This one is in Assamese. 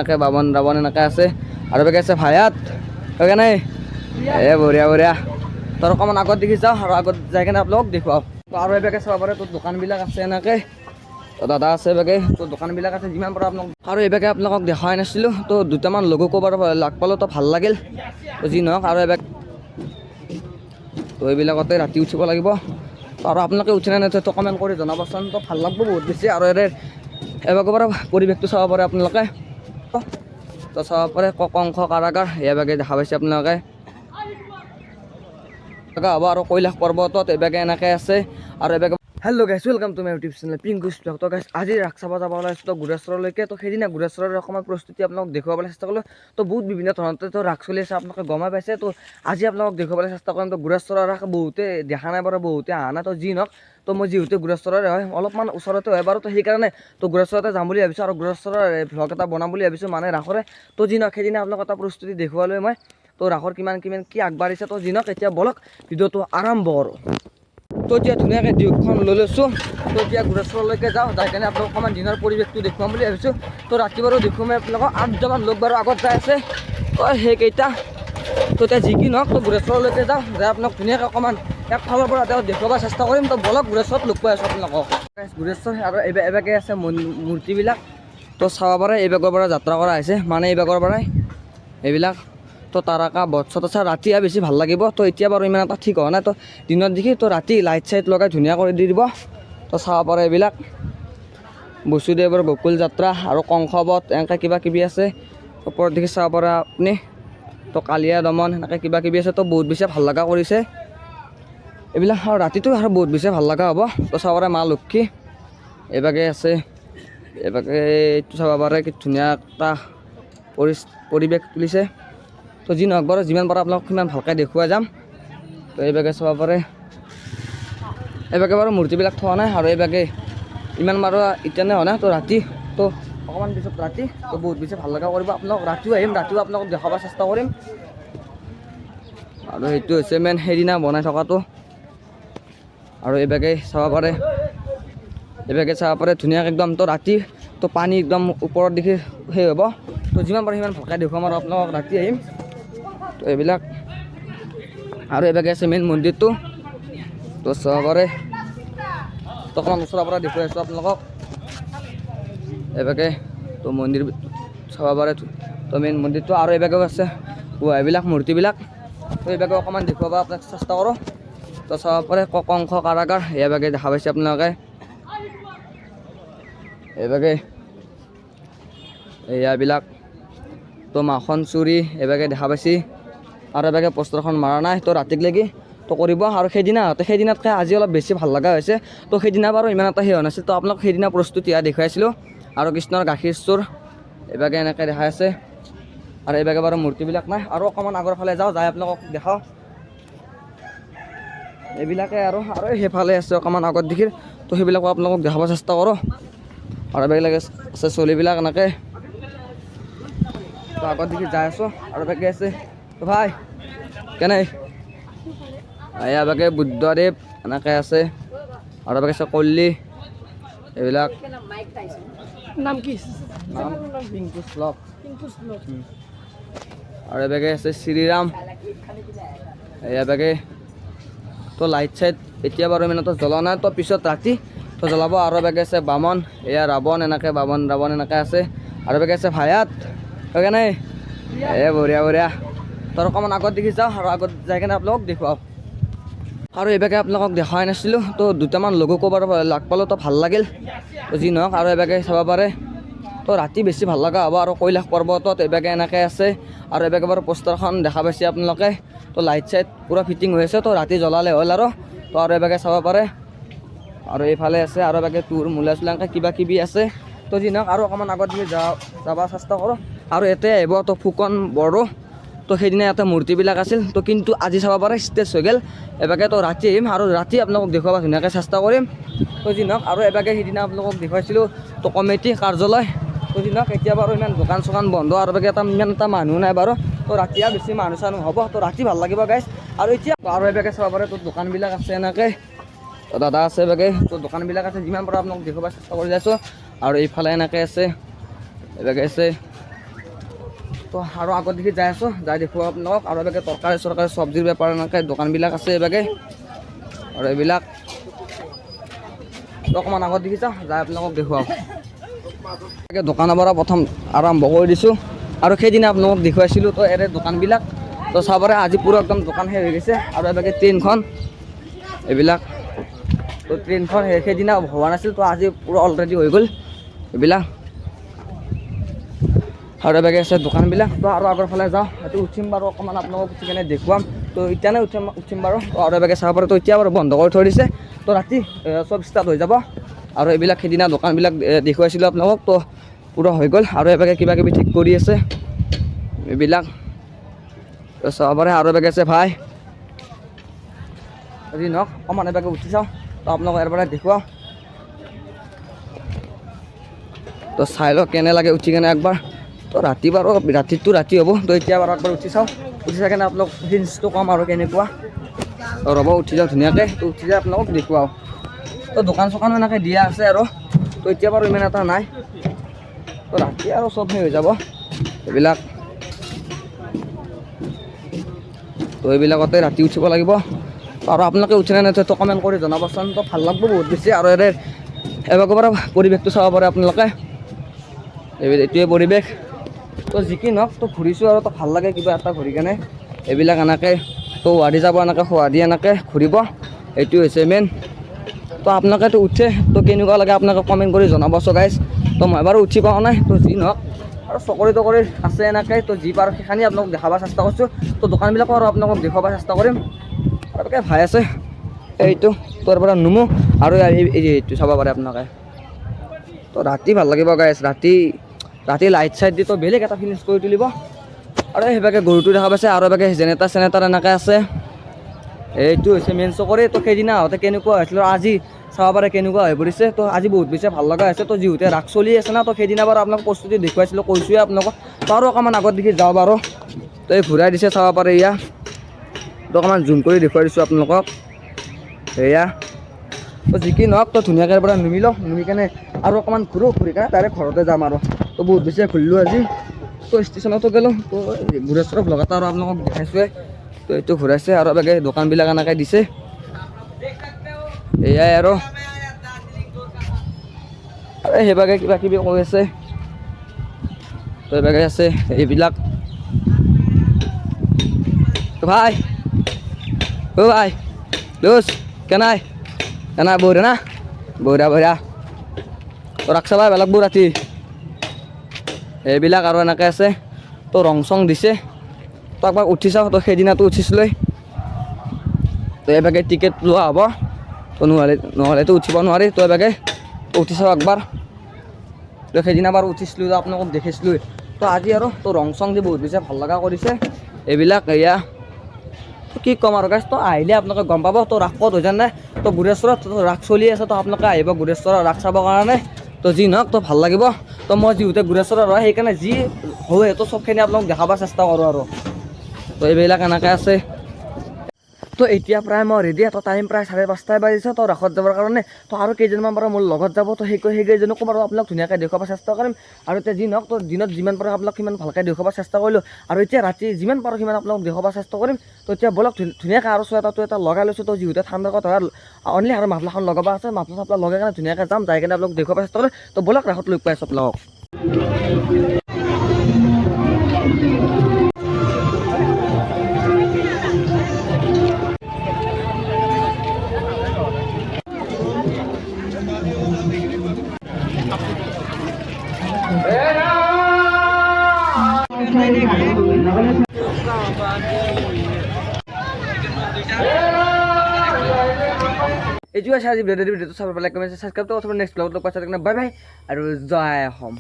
এনেকৈ বাবন ৰাৱণ এনেকৈ আছে আৰু এবাকে আছে ভায়াত সেইকাৰণে বঢ়িয়া বঢ়িয়া তোৰ অকণমান আগত দেখি যাওঁ আৰু আগত যাই কিনে আপোনালোকক দেখুৱাওঁ আৰু এবাকে চাব পাৰে তোৰ দোকানবিলাক আছে এনেকৈ দাদা আছে এবাকে তো দোকানবিলাক আছে যিমান পাৰোঁ আপোনালোক আৰু এইবাকে আপোনালোকক দেখাই নাছিলোঁ তো দুটামান লগো ক'ৰবাৰ লাগ পালোঁ তো ভাল লাগিল তো যি নহওক আৰু এবাক তো এইবিলাকতে ৰাতি উঠিব লাগিব তো আৰু আপোনালোকে উঠি নাই তো কমেণ্ট কৰি জনাবচোন তো ভাল লাগব বহুত বেছি আৰু এবাকৰ পৰা পৰিৱেশটো চাব পাৰে আপোনালোকে তো চাব পাৰে কংস কাৰাগাৰ এইবাকে দেখা পাইছে আপোনালোকে হ'ব আৰু কৈলাশ পৰ্বতত এইবাকে এনেকৈ আছে আৰু এবাকে hello' guys welcome to my YouTube channel Pinku's vlog তো গাইছ আজি ৰাস চাব যাব ওলাইছোঁ তো গুৰেশ্বৰলৈকে তো সেইদিনা গুৰেশ্বৰৰ অকণমান প্ৰস্তুতি আপোনালোকক দেখুৱাবলৈ চেষ্টা কৰিলোঁ তো বহুত বিভিন্ন ধৰণতে তো ৰাস চলি আছে আপোনালোকে গমাই পাইছে তো আজি আপোনালোকক দেখুৱাবলৈ চেষ্টা কৰিম তো গুৰেশ্বৰৰ ৰাস বহুতে দেখা নাই বাৰু বহুতে অহা নাই তো যি নহওক তো মই যিহেতু গুৰেশ্বৰৰে হয় অলপমান ওচৰতে হয় বাৰু তো সেইকাৰণে তো গুৰেশ্বৰতে যাম বুলি ভাবিছোঁ আৰু গুৰেশ্বৰৰ ভ্লগ এটা বনাম বুলি ভাবিছোঁ মানে ৰাসৰে তো যি নহওক সেইদিনা আপোনালোকক এটা প্ৰস্তুতি দেখুৱালৈ মই তো ৰাসৰ কিমান কি আগবাঢ়িছে তো যি নহওক এতিয়া বলক ভিডিঅ'টো আৰম্ভ কৰোঁ তো এতিয়া ধুনীয়াকৈ দিউকখন লৈ লৈছোঁ তো এতিয়া গুৰেশ্বৰলৈকে যাওঁ যাই কিনে আপোনালোক অকণমান দিনৰ পৰিৱেশটো দেখুৱাম বুলি ভাবিছোঁ তো ৰাতি বাৰু দেখুৱাম আপোনালোকক 8জনমান লোক বাৰু আগত যাই আছে তো সেইকেইটা তো এতিয়া যি কি নহওক তো গুৰেশ্বৰলৈকে যাওঁ যাই আপোনাক ধুনীয়াকৈ অকণমান একফালৰ পৰা তেওঁ দেখুৱাব চেষ্টা কৰিম তো বলক গুৰেশ্বৰত লগ পাই আছোঁ আপোনালোকক গুৰেশ্বৰ আৰু এইবাকে আছে মূৰ্তিবিলাক তো চাব পাৰে এইবাগৰ পৰা যাত্ৰা কৰা হৈছে মানে এইবাগৰ পৰাই এইবিলাক তো তাৰকা বটছত আছে ৰাতি বেছি ভাল লাগিব তো এতিয়া বাৰু ইমান এটা ঠিক হোৱা নাই তো দিনত দেখি তো ৰাতি লাইট চাইট লগাই ধুনীয়া কৰি দি দিব তো চাব পাৰে এইবিলাক বসুদেৱৰ গকুল যাত্ৰা আৰু কংসবধ এনেকৈ কিবা কিবি আছে ওপৰত দেখি চাব পাৰে আপুনি তো কালিয়া দমন এনেকৈ কিবা কিবি আছে তো বহুত বেছি ভাল লগা কৰিছে এইবিলাক আৰু ৰাতিটো আৰু বহুত বেছি ভাল লগা হ'ব তো চাব পাৰে মা লক্ষী এইভাগে আছে এইভাগে এইটো চাব পাৰে কি ধুনীয়া এটা পৰিৱেশ তুলিছে তো যি নহওক বাৰু যিমান পাৰে আপোনালোক সিমান ভালকৈ দেখুৱাই যাম তো এইভাগে চাব পাৰে এইভাগে বাৰু মূৰ্তিবিলাক থোৱা নাই আৰু এইভাগে ইমান বাৰু ইতিয়ানে হোৱা নাই তো ৰাতি তো অকণমান পিছত ৰাতি তো বহুত বেছি ভাল লগা কৰিব আপোনালোক ৰাতিও আহিম ৰাতিও আপোনালোকক দেখাব চেষ্টা কৰিম আৰু সেইটো হৈছে মেইন সেইদিনা বনাই থকাটো আৰু এইভাগে চাব পাৰে ধুনীয়াকৈ একদম তো ৰাতি তো পানী একদম ওপৰত দেখি সেই হ'ব তো যিমান পাৰে সিমান ভালকৈ দেখুৱাম আৰু আপোনালোকক ৰাতি আহিম তো এইবিলাক আৰু এইভাগে আছে মেইন মন্দিৰটো তো চাব পাৰে তো অকণমান ওচৰৰ পৰা দেখুৱাই আছোঁ আপোনালোকক এইভাগে তো মন্দিৰ চাব পাৰে তো মেইন মন্দিৰটো আৰু এইভাগেও আছে এইবিলাক মূৰ্তিবিলাক তো এইভাগে অকণমান দেখুৱাব আপোনাক চেষ্টা কৰোঁ তো চাব পাৰে কংস কাৰাগাৰ এইভাগে দেখা পাইছে আপোনালোকে এইভাগে এইবিলাক তো মাখন চুৰি এইভাগে দেখা পাইছে আৰু এইভাগে পোষ্টাৰখন মাৰা নাই তো ৰাতিক লাগি তো কৰিব আৰু সেইদিনাতকৈ আজি অলপ বেছি ভাল লগা হৈছে তো সেইদিনা বাৰু ইমান এটা সেই হোৱা নাছিল তো আপোনালোক সেইদিনা প্ৰস্তুতি দেখুৱাইছিলোঁ আৰু কৃষ্ণৰ গাখীৰ চোৰ এইভাগে এনেকৈ দেখাই আছে আৰু এইভাগে বাৰু মূৰ্তিবিলাক নাই আৰু অকণমান আগৰ ফালে যাওঁ যাই আপোনালোকক দেখাওঁ এইবিলাকে আৰু সেইফালে আছে অকণমান আগত দেখি তো সেইবিলাকো আপোনালোকক দেখাব চেষ্টা কৰোঁ আৰু এইবিলাক আছে চলিবিলাক এনেকৈ তো আগত দেখি যাই আছোঁ আৰু এইভাগে আছে তো ভাই কেনে এইভাগে বুদ্ধদেৱ এনেকৈ আছে আৰু এইভাগে আছে কল্লি এইবিলাক নাম কি পিংকুছ ব্লগ আৰু এইভাগে আছে শ্ৰীৰাম এইভাগে তো লাইট চাইট এতিয়া বাৰু ইমান এটা জ্বলা নাই তো পিছত ৰাতি তো জ্বলাব আৰু এইভাগে আছে বামন এয়া ৰাৱণ এনেকৈ ৰাৱণ এনেকৈ আছে আৰু এইভাগে আছে ভায়াত সেইকাৰণে বঢ়িয়া তোৰ অকণমান আগত দেখি যাওঁ আৰু আগত যাই কিনে আপোনালোকক দেখুৱাওঁ আৰু এইভাগে আপোনালোকক দেখাই নাছিলোঁ তো দুটামান লগো ক'ৰবাৰ লাগ পালোঁ তো ভাল লাগিল তো যি নহওক আৰু এইভাগে চাব পাৰে তো ৰাতি বেছি ভাল লগা হ'ব আৰু কৈলাশ পৰ্বতত এইভাগে এনেকৈ আছে আৰু এইভাগে বাৰু পোষ্টাৰখন দেখা পাইছে আপোনালোকে তো লাইট চাইট পূৰা ফিটিং হৈ আছে তো ৰাতি জ্বলালে হ'ল আৰু তো আৰু এইভাগে চাব পাৰে আৰু এইফালে আছে আৰু এইভাগে তোৰ মূলা চূলা এনেকৈ কিবা কিবি আছে তো যি নহওক আৰু অকণমান আগত দি যাব চেষ্টা কৰোঁ আৰু ইয়াতে আহিব তো ফুকন বড়ো তো সেইদিনা ইয়াতে মূৰ্তিবিলাক আছিল তো কিন্তু আজি চাব পাৰে ষ্টেজ হৈ গ'ল এইভাগে তো ৰাতি আহিম আৰু ৰাতি আপোনালোকক দেখুৱাব ধুনীয়াকৈ চেষ্টা কৰিম তো যি নহওক আৰু এইভাগে সেইদিনা আপোনালোকক দেখুৱাইছিলোঁ তো কমিটি কাৰ্যালয় তো যি নহওক এতিয়া বাৰু ইমান দোকান চোকান বন্ধ আৰু ইমান এটা মানুহ নাই বাৰু তো ৰাতি বেছি মানুহ চানুহ হ'ব তো ৰাতি ভাল লাগিব গাইজ আৰু এতিয়া আৰু এইভাগে চাব পাৰে তো দোকানবিলাক আছে এনেকৈ তো দাদা আছে এইভাগে তো দোকানবিলাক আছে যিমান পাৰোঁ আপোনালোকক দেখুৱাব চেষ্টা কৰি যাইছোঁ আৰু এইফালে এনেকৈ আছে এইভাগে আছে তো আৰু আগত দেখি যাই আছোঁ, যাই দেখুৱাম আপোনালোকক। আৰু এবাগে তৰকাৰী চৰকাৰী চব্জিৰ বেপাৰ এনেকৈ দোকানবিলাক আছে এবাগে। আৰু এইবিলাক অকণমান আগত দেখি যাওঁ, যাই আপোনালোকক দেখুৱাওঁ। দোকানৰ পৰা প্ৰথম আৰম্ভ কৰি দিছোঁ। আৰু সেইদিনা আপোনালোকক দেখুৱাইছিলোঁ তো এৰে দোকানবিলাক। তো চাব পাৰে আজি পুৰা একদম দোকান শেষ হৈ গৈছে। আৰু এবাগে ট্ৰেইনখন এইবিলাক, তো ট্ৰেইনখন সেইদিনা হোৱা নাছিল, তো আজি পুৰা অলৰেডি হৈ গ'ল এইবিলাক। আৰু এবাগে আছে দোকানবিলাক। তো আৰু আগৰ ফালে যাওঁ, সেইটো উঠিম বাৰু, অকণমান আপোনালোকক উঠি কেনে দেখুৱাম। তো এতিয়া নাই উঠিম বাৰু। তো আৰু এবাগে চাব পাৰে, তো এতিয়া বাৰু বন্ধ কৰি থৈ দিছে। তো ৰাতি চব ষ্টাৰ্ট হৈ যাব। আৰু এইবিলাক সেইদিনা দোকানবিলাক দেখুৱাইছিলোঁ আপোনালোকক, তো পুৰা হৈ গ'ল। আৰু এবাগে কিবা কিবি ঠিক কৰি আছে এইবিলাক। তো চাব পাৰে আৰু এবাগে আছে ভাই, যি নহওক অকণমান এবাগে উঠি চাওঁ, তো আপোনালোকক ইয়াৰ পৰা দেখুৱাওঁ। তো চাই লওক কেনে লাগে উঠি কেনে একবাৰ। তো ৰাতি বাৰু ৰাতি হ'ব। তো এতিয়া বাৰু একবাৰ উঠি চাওঁ, উঠি চাই কেনে আপোনালোক ফিলিংছটো ক'ম আৰু কেনেকুৱা। তো ৰ'ব উঠি যাওঁ ধুনীয়াকৈ, তো উঠি যাই আপোনালোকক দেখুৱাওঁ। তো দোকান চোকানো এনেকৈ দিয়া আছে আৰু। তো এতিয়া বাৰু ইমান এটা নাই, তো ৰাতি আৰু চব শেষ হৈ যাব এইবিলাক। তো এইবিলাকতে ৰাতি উঠিব লাগিব। আৰু আপোনালোকে উঠিলে নাই তো কমেণ্ট কৰি জনাবচোন, তো ভাল লাগব বহুত বেছি। আৰু এবাৰৰ পৰা পৰিৱেশটো চাব পাৰে আপোনালোকে, এইটোৱে পৰিৱেশ। তো যি কি নহওক, তো ঘূৰিছোঁ আৰু তো ভাল লাগে কিবা এটা ঘূৰি কেনে এইবিলাক এনেকৈ। তো ৱাদি যাব এনেকৈ, সোৱাদি এনেকৈ ঘূৰিব, এইটো হৈছে মেইন। তো আপোনালোকেতো উঠে, তো কেনেকুৱা লাগে আপোনালোকে কমেণ্ট কৰি জনাবচোন গাইজ। তো মই বাৰু উঠি পোৱা নাই, তো যি নহওক আৰু চকৰি তকৰি আছে এনেকৈ। তো যি পাৰোঁ সেইখিনি আপোনালোকক দেখাব চেষ্টা কৰিছোঁ। তো দোকানবিলাকো আৰু আপোনালোকক দেখুৱাব চেষ্টা কৰিম। আৰু ভাই আছে এইটো, তোৰ পৰা নুমু আৰু এইটো চাব পাৰে আপোনালোকে। তো ৰাতি ভাল লাগিব গাইজ, ৰাতি লাইট চাইট দি তো বেলেগ এটা ফিলিংছ কৰি তুলিব। আৰু সেইভাগে গৰুটো দেখা পাইছে। আৰু এভাগে জেনেৰেটাৰ চেনেটাৰ এনেকৈ আছে। এইটো হৈছে মেইন চকৰি। তো সেইদিনা আহোঁতে কেনেকুৱা হৈছিল, আজি চাব পাৰে কেনেকুৱা হৈ পৰিছে। তো আজি বহুত বেছি ভাল লগা হৈছে। তো যিহেতু ৰাস চলি আছে না, তো সেইদিনা বাৰু আপোনাক প্ৰস্তুতি দেখুৱাইছিলোঁ, কৈছোঁৱে আপোনালোকক। তো আৰু অকণমান আগত দেখি যাওঁ বাৰু। তো এই ঘূৰাই দিছে চাব পাৰে এয়া, তো অকণমান জুম কৰি দেখুৱাই দিছোঁ আপোনালোকক এয়া। তো যি কি নহওক, তো ধুনীয়াকৈ পৰা নুমি লওঁ, নুমি কেনে আৰু অকণমান ঘূৰি কেনে ডাইৰেক্ট ঘৰতে যাম আৰু। তো বহুত বেছি ঘূৰিলোঁ আজি। তো ষ্টেচনতো গ'লোঁ, তো গুৰেশ্বৰৰ ভ্লগ এটা আৰু আপোনালোকক দেখাইছোঁৱে। তো এইটো ঘূৰাইছে আৰু এবাগে দোকানবিলাক এনেকৈ দিছে এয়াই। আৰু সেইভাগে কিবা কিবি কৈ আছে। তো এইভাগে আছে এইবিলাক। তো ভাই, অ ভাই লুজ কেনাই বঢ়িয়া না, বঢ়িয়া। তো ৰাখছা ভাই বেলেগ বোৰ ৰাতি এইবিলাক আৰু এনেকৈ আছে। তো ৰং চং দিছে। তো একবাৰ উঠি চাওঁ, তো সেইদিনাটো উঠিছিলোঁ। তো এইভাগে টিকেট লোৱা হ'ব, তো নহ'লেতো উঠিব নোৱাৰি। তো এইভাগে উঠি চাওঁ একবাৰ। তো সেইদিনা বাৰু উঠিছিলোঁ, আপোনালোকক দেখিছিলোঁ। তো আজি আৰু তো ৰং চং দি বহুত বেছি ভাল লগা কৰিছে এইবিলাক এয়া। তো কি ক'ম আৰু গাইজ, তো আহিলে আপোনালোকে গম পাব তো ৰাস ক'ত হৈ যায় নাই। তো গুৰেশ্বৰত ৰাস চলি আছে, তো আপোনালোকে আহিব গুৰেশ্বৰৰ ৰাস চাবৰ কাৰণে। তো যি নহওক, তো ভাল লাগিব। তো মই যিহেতু গুৰেশ্বৰৰ হয়, সেইকাৰণে যি হয় তো চবখিনি আপোনালোকক দেখাব চেষ্টা কৰোঁ আৰু। তো এইবিলাক এনেকৈ আছে। তো এতিয়া প্ৰায় মই ৰেডি, তো টাইম প্ৰায় 5:30 বাজিছে তো ৰাসত যাবৰ কাৰণে। তো আৰু কেইজনমান বাৰু মোৰ লগত যাব, তো সেইকেইজনকো বাৰু আপোনাক ধুনীয়াকৈ দেখুৱাব চেষ্টা কৰিম। আৰু এতিয়া যি নহওক, তো দিনত যিমান পাৰোঁ আপোনাক সিমান ভালকৈ দেখুৱাব চেষ্টা কৰিলোঁ। আৰু এতিয়া ৰাতি যিমান পাৰোঁ সিমান আপোনালোকক দেখুৱাব চেষ্টা কৰিম। তো এতিয়া বলক ধুনীয়াকৈ আৰু চুৱেটাৰটো লগাই লৈছোঁ। তো যিহেতু ঠাণ্ডাৰ কথা অনলি আৰু মাফলাখন লগাব আছে, মাফলা লগাই কেনে ধুনীয়াকৈ যাম, যাই কেনে আপোনালোকক দেখুৱাব চেষ্টা কৰিম। তো বলক ৰাসত লগ পাই আছোঁ আপোনালোকক। এইটো আছে আজি ভিডিঅ'টো চাব পেলাই কমেণ্ট ছাবস্ক্ৰাইব, তো নেক্সট ব্লগত লগ পাইছোঁ। বাই বাই আৰু জয় অসম।